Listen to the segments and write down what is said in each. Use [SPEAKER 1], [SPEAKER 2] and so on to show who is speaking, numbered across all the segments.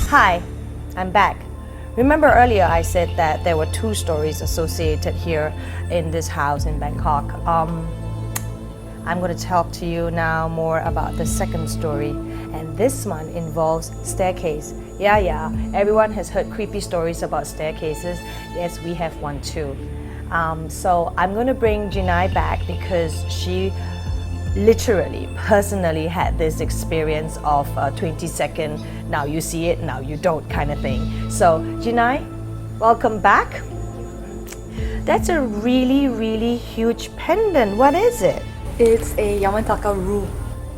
[SPEAKER 1] Hi, I'm back. Remember earlier I said that there were 2 stories associated here in this house in Bangkok. I'm going to talk to you now more about the second story, and this one involves staircase. Yeah, everyone has heard creepy stories about staircases. Yes, we have one too. So I'm going to bring Jinai back because she literally, personally had this experience of a 20-second, now you see it, now you don't kind of thing. So Jinai, welcome back. That's a really huge pendant. What is it?
[SPEAKER 2] It's a Yamantaka Ru.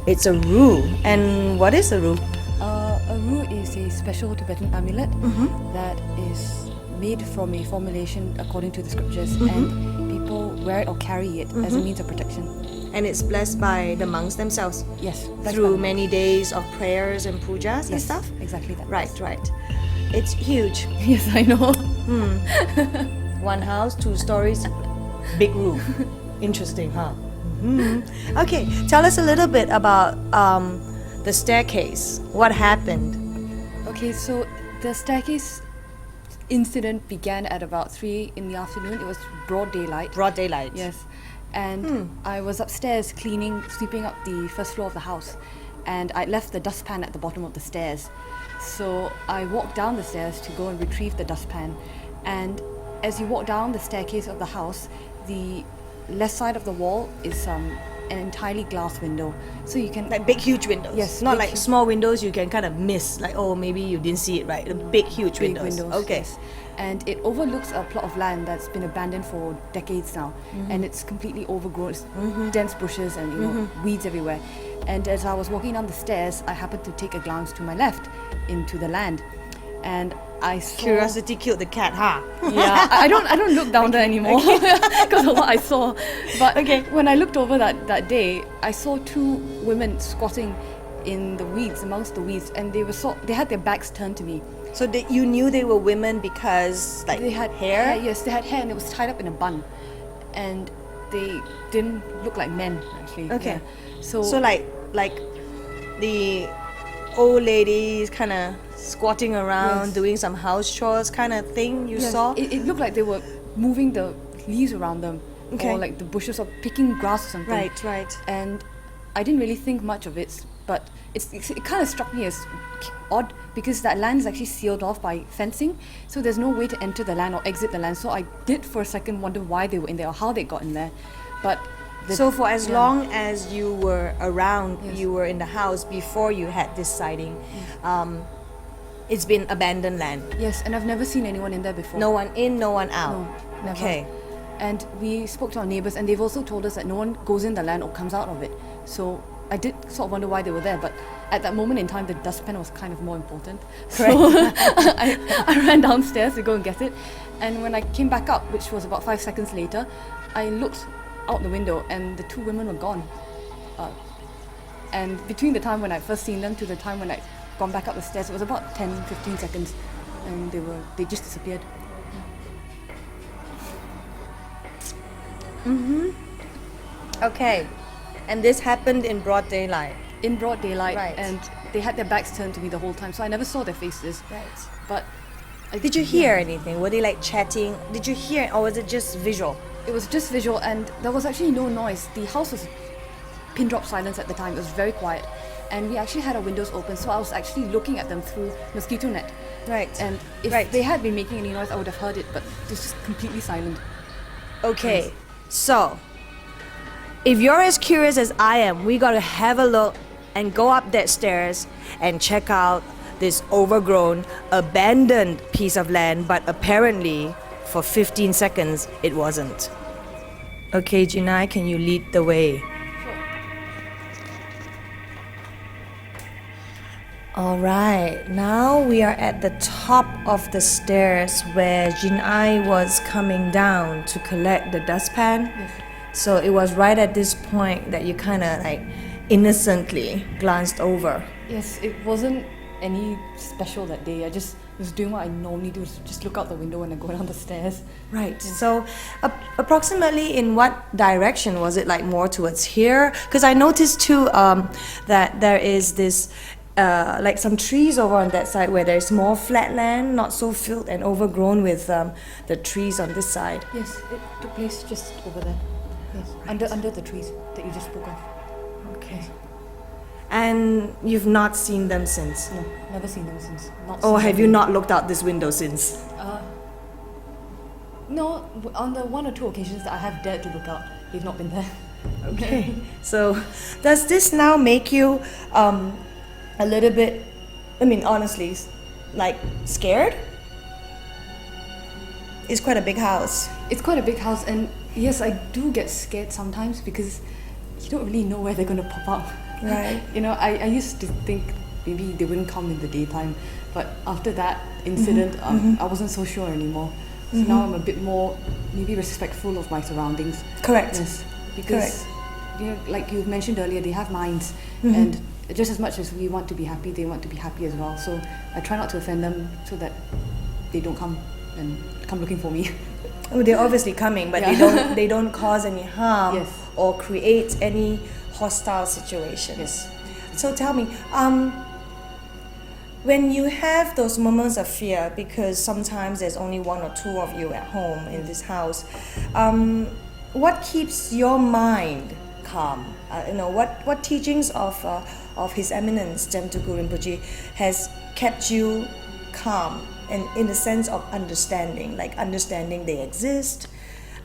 [SPEAKER 1] It's a Ru. And what is a Ru?
[SPEAKER 2] A Ru is a special Tibetan amulet that is made from a formulation according to the scriptures, and people wear it or carry it as a means of protection.
[SPEAKER 1] And it's blessed by the monks themselves?
[SPEAKER 2] Yes.
[SPEAKER 1] Through many days of prayers and pujas and stuff?
[SPEAKER 2] Exactly that.
[SPEAKER 1] Right. It's huge.
[SPEAKER 2] Yes, I know.
[SPEAKER 1] One house, 2 stories, big roof. Interesting, huh? Okay, tell us a little bit about the staircase. What happened?
[SPEAKER 2] Okay, so the staircase incident began at about 3 in the afternoon. It was broad daylight.
[SPEAKER 1] Broad daylight.
[SPEAKER 2] Yes. And I was upstairs sweeping up the first floor of the house, and I left the dustpan at the bottom of the stairs. So I walked down the stairs to go and retrieve the dustpan, and as you walk down the staircase of the house, the left side of the wall is an entirely glass window, so you can
[SPEAKER 1] Like big huge windows.
[SPEAKER 2] Yes,
[SPEAKER 1] Not
[SPEAKER 2] big,
[SPEAKER 1] like small windows you can kind of miss, like, oh, maybe you didn't see it right. The big huge
[SPEAKER 2] big
[SPEAKER 1] windows.
[SPEAKER 2] windows.
[SPEAKER 1] Okay.
[SPEAKER 2] Yes. And it overlooks a plot of land that's been abandoned for decades now, and it's completely overgrown. It's dense bushes and weeds everywhere. And as I was walking down the stairs, I happened to take a glance to my left into the land, and I saw.
[SPEAKER 1] Curiosity killed the cat, huh?
[SPEAKER 2] Yeah, I don't look down there anymore because of what I saw. But when I looked over that day, I saw 2 women squatting in the weeds, amongst the weeds, and they had their backs turned to me.
[SPEAKER 1] So you knew they were women because
[SPEAKER 2] They had
[SPEAKER 1] hair?
[SPEAKER 2] Yes, they had hair, and it was tied up in a bun, and they didn't look like men actually.
[SPEAKER 1] Okay.
[SPEAKER 2] Yeah.
[SPEAKER 1] So like the old ladies kind of squatting around, doing some house chores kind of thing you saw?
[SPEAKER 2] It looked like they were moving the leaves around them,
[SPEAKER 1] Okay.
[SPEAKER 2] or like the bushes, or picking grass or something.
[SPEAKER 1] Right.
[SPEAKER 2] And I didn't really think much of it, but it kind of struck me as odd because that land is actually sealed off by fencing, so there's no way to enter the land or exit the land. So I did for a second wonder why they were in there or how they got in there. But
[SPEAKER 1] So for as long as you were around, you were in the house before you had this sighting, it's been abandoned land.
[SPEAKER 2] Yes, and I've never seen anyone in there before.
[SPEAKER 1] No one in, no one out.
[SPEAKER 2] No, never.
[SPEAKER 1] Okay.
[SPEAKER 2] And we spoke to our neighbours, and they've also told us that no one goes in the land or comes out of it. So I did sort of wonder why they were there, but at that moment in time, the dustpan was kind of more important. So I ran downstairs to go and get it. And when I came back up, which was about 5 seconds later, I looked out the window and the 2 women were gone. And between the time when I first seen them to the time when I gone back up the stairs, it was about 10-15 seconds, and they just disappeared.
[SPEAKER 1] Okay. And this happened in broad daylight.
[SPEAKER 2] In broad daylight,
[SPEAKER 1] Right.
[SPEAKER 2] and they had their backs turned to me the whole time, so I never saw their faces.
[SPEAKER 1] Right.
[SPEAKER 2] But
[SPEAKER 1] Did you hear anything? Were they like chatting? Did you hear, or was it just visual?
[SPEAKER 2] it was just visual, and there was actually no noise. The house was pin drop silence at the time. It was very quiet, and we actually had our windows open, so I was actually looking at them through mosquito net.
[SPEAKER 1] Right.
[SPEAKER 2] And if they had been making any noise, I would have heard it, but it was just completely silent.
[SPEAKER 1] Okay, so if you're as curious as I am, we gotta have a look and go up that stairs and check out this overgrown, abandoned piece of land, but apparently for 15 seconds it wasn't. Okay, Jinai, can you lead the way? Alright, now we are at the top of the stairs where Jinai was coming down to collect the dustpan.
[SPEAKER 2] Yes.
[SPEAKER 1] So it was right at this point that you kind of like innocently glanced over.
[SPEAKER 2] Yes, it wasn't any special that day. I just was doing what I normally do, just look out the window and I go down the stairs.
[SPEAKER 1] Right. So approximately in what direction was it, like more towards here? Because I noticed too that there is this like some trees over on that side where there's more flat land, not so filled and overgrown with the trees on this side.
[SPEAKER 2] Yes, it took place just over there. Yes, under the trees that you just spoke of.
[SPEAKER 1] Okay. And you've not seen them since?
[SPEAKER 2] No, never seen them since.
[SPEAKER 1] Or have you not looked out this window since?
[SPEAKER 2] No, on the one or two occasions that I have dared to look out, they've not been there.
[SPEAKER 1] Okay. So does this now make you a little bit, I mean honestly, like scared? It's quite a big house.
[SPEAKER 2] It's quite a big house, and yes, I do get scared sometimes because you don't really know where they're going to pop up.
[SPEAKER 1] Right.
[SPEAKER 2] You know, I used to think maybe they wouldn't come in the daytime, but after that incident, I wasn't so sure anymore. So now I'm a bit more maybe respectful of my surroundings.
[SPEAKER 1] Correct.
[SPEAKER 2] Yes, because you know, like you mentioned earlier, they have minds, and just as much as we want to be happy, they want to be happy as well. So I try not to offend them so that they don't come looking for me.
[SPEAKER 1] Oh, they're obviously coming, but they don't cause any harm or create any hostile situations.
[SPEAKER 2] Yes.
[SPEAKER 1] So tell me, when you have those moments of fear, because sometimes there's only one or two of you at home in this house, what keeps your mind calm? What teachings of His Eminence Tsem Rinpoche has kept you calm, and in the sense of understanding, like understanding they exist,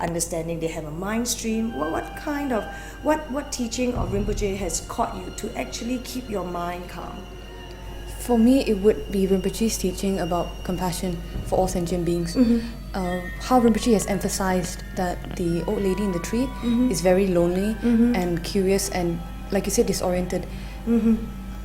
[SPEAKER 1] understanding they have a mind stream? What teaching of Rinpoche has caught you to actually keep your mind calm?
[SPEAKER 2] For me, it would be Rinpoche's teaching about compassion for all sentient beings. How Rinpoche has emphasized that the old lady in the tree is very lonely and curious and, like you said, disoriented.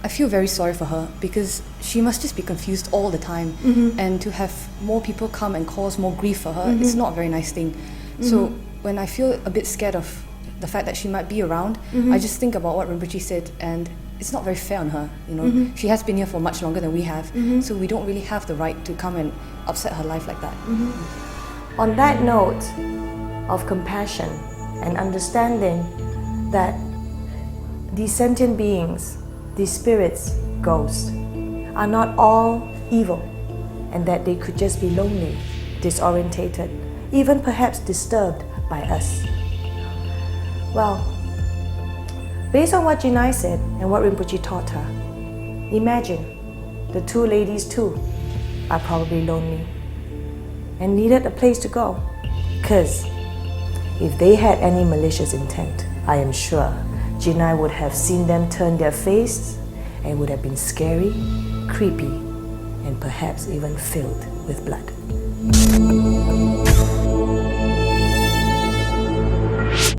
[SPEAKER 2] I feel very sorry for her because she must just be confused all the time, and to have more people come and cause more grief for her, it's not a very nice thing. So when I feel a bit scared of the fact that she might be around, I just think about what Rinpoche said, and it's not very fair on her. You know, she has been here for much longer than we have, so we don't really have the right to come and upset her life like that.
[SPEAKER 1] On that note of compassion and understanding that these sentient beings, these spirits, ghosts, are not all evil, and that they could just be lonely, disorientated, even perhaps disturbed by us. Well, based on what Jinai said and what Rinpoche taught her, imagine the two ladies too are probably lonely and needed a place to go. Because if they had any malicious intent, I am sure Jinai would have seen them turn their face and would have been scary, creepy, and perhaps even filled with blood.